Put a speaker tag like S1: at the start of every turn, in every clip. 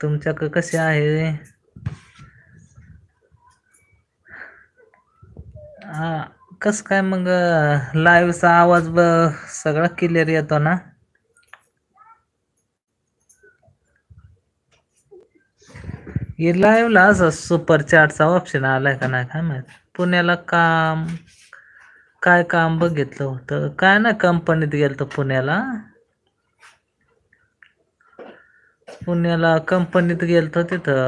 S1: तुमच्याकडे कसे आहे? हा, कस काय मग लाईव्हचा आवाज सगळा क्लिअर येतो ना? हे लाईव्हला असं सुपर चॅटचा ऑप्शन आलाय का नाही काय माहित. पुण्याला काय काम बघितलं होतं काय ना, कंपनीत गेलतो पुण्याला. कंपनीत गेलतो तिथं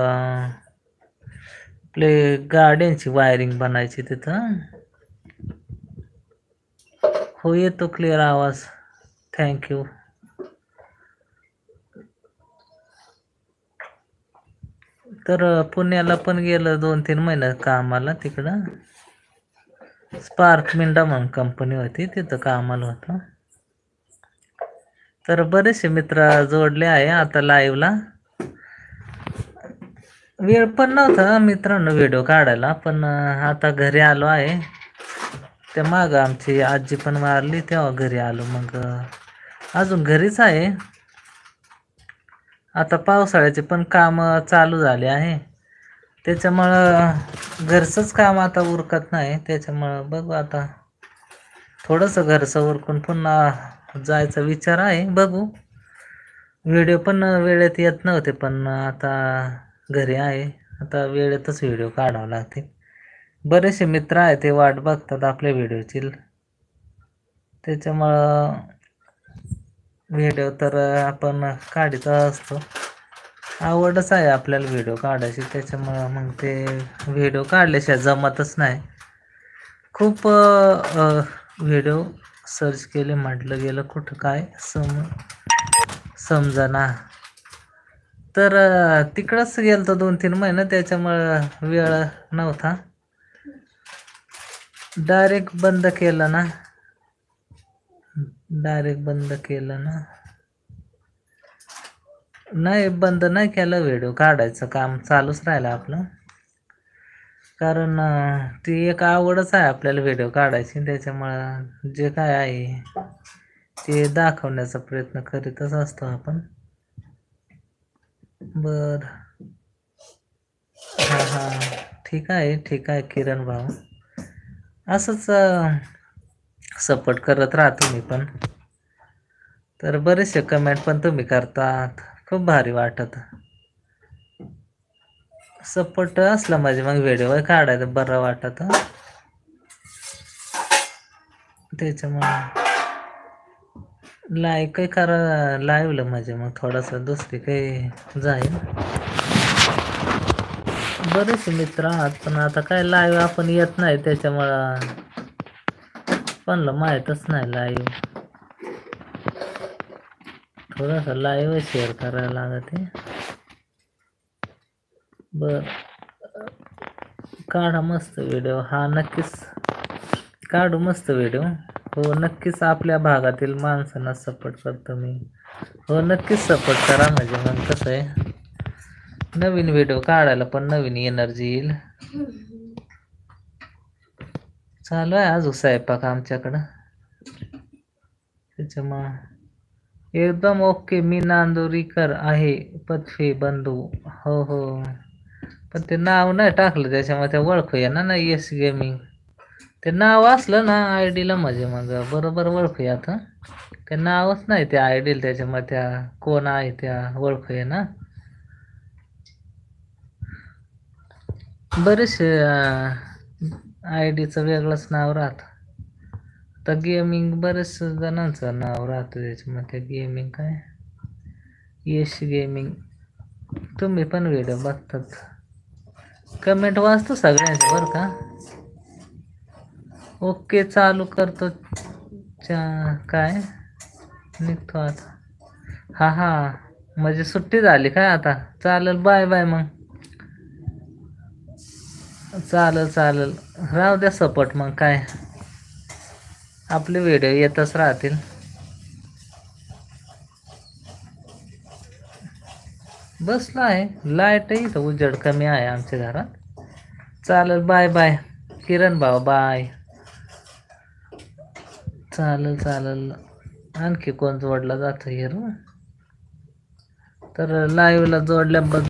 S1: आपले गाड्यांची वायरिंग बनायची तिथं. हो, येतो क्लिअर आवाज. थँक्यू. तर पुण्याला पण गेलं 2-3 महिने कामाला तिकडं. स्पार्क मिंडा म्हणून कंपनी होती, तिथं कामाला होतो. तर बरेचसे मित्र जोडले आहे आता लाईव्हला. वेळ पण नव्हता मित्रांनो व्हिडिओ काढायला, पण आता घरी आलो आहे. त्या माग आमची आजी पण वारली तेव्हा घरी आलो. मग अजून घरीच आहे. आता पावसाळ्याचे पण काम चालू झाले आहे, त्याच्यामुळं घरचंच काम आता उरकत नाही. त्याच्यामुळं बघू आता थोडंसं घरचं उरकून पुन्हा जायचा विचार आहे. बघू. व्हिडिओ पण वेळेत येत नव्हते, पण आता घरी आहे, आता वेळेतच व्हिडिओ काढावं लागते. बरेचसे मित्र आहेत ते वाट बघतात आपल्या व्हिडिओची, त्याच्यामुळं व्हिडिओ तर आपण काढत असतो. आवडच आहे आपल्याला व्हिडिओ काढायची, त्याच्यामुळं मग ते व्हिडिओ काढल्याशिवाय जमतच नाही. खूप व्हिडिओ सर्च केले, म्हटलं गेलं कुठं काय समजना. तर तिकडंच गेलतो 2-3 महिने, त्याच्यामुळं वेळ नव्हता. डायरेक्ट बंद केलं ना. नाही, बंद नाही केलं. व्हिडिओ काढायचं काम चालूच राहिलं आपलं, कारण ती एक आवडच आहे आपल्याला व्हिडिओ काढायची. त्याच्यामुळं जे काय आहे ते दाखवण्याचा प्रयत्न करीतच असतो आपण. बर, हा, ठीक आहे किरण भाऊ, असंच सपोर्ट करत राहतो मी पण. तर बरेचसे कमेंट पण तुम्ही करतात, खूप भारी वाटत. सपोर्ट असला म्हणजे मग व्हिडिओ काढायला बरं वाटत. त्याच्यामुळे लाईक काही करा लाईव्हला, म्हणजे मग थोडंसं दुसरी काही जाईल. बरेचसे मित्र आहात, पण आता काय लाईव्ह आपण येत नाही, त्याच्यामुळं पण माहीतच नाही लाईव्ह. थोडासा लाईव्ह शेअर करायला लागते. बर, काढा मस्त व्हिडिओ. हा, नक्कीच काढू मस्त व्हिडिओ. हो, नक्कीच आपल्या भागातील माणसांना सपोर्ट करतो मी. हो, नक्कीच सपोर्ट करा, म्हणजे मग कसं आहे नवीन व्हिडिओ काढायला पण नवीन एनर्जी येईल. चालू आहे अजून स्वयंपाक आमच्याकडं, त्याच्यामुळं एकदम ओके. मी नांदुरीकर आहे, पथवे बंधू. हो, पण ते नाव नाही टाकलं, त्याच्यामुळे ते ओळखू येणार ना. यस गेमिंग ते नाव असलं ना आयडीला, म्हणजे मग बरोबर ओळखू येतं. ते नावच नाही त्या आयडीला, त्याच्यामुळे त्या कोण आहे त्या ओळखू ये ना. बरेचसे आयडीचं वेगळंच नाव राहतं. तर गेमिंग बरेच जणांचं नाव राहतं त्याच्यामध्ये. गेमिंग काय, यश गेमिंग. तुम्ही पण व्हिडिओ बघतात, कमेंट वाचतो सगळ्यांचे बरं का. ओके, चालू करतो. काय निघतो आता. हा, म्हणजे सुट्टी झाली काय आता. चालेल, बाय बाय. मग चालेल, राहू द्या सपोर्ट. मग काय, आपले व्हिडिओ येतच राहतील. बसलो आहे, लाईट इथं उजेड कमी आहे आमच्या घरात. चालेल, बाय बाय किरण भाऊ, बाय. चालेल. आणखी कोण जोडला जातं तर लाईव्हला जोडल्याबद्दल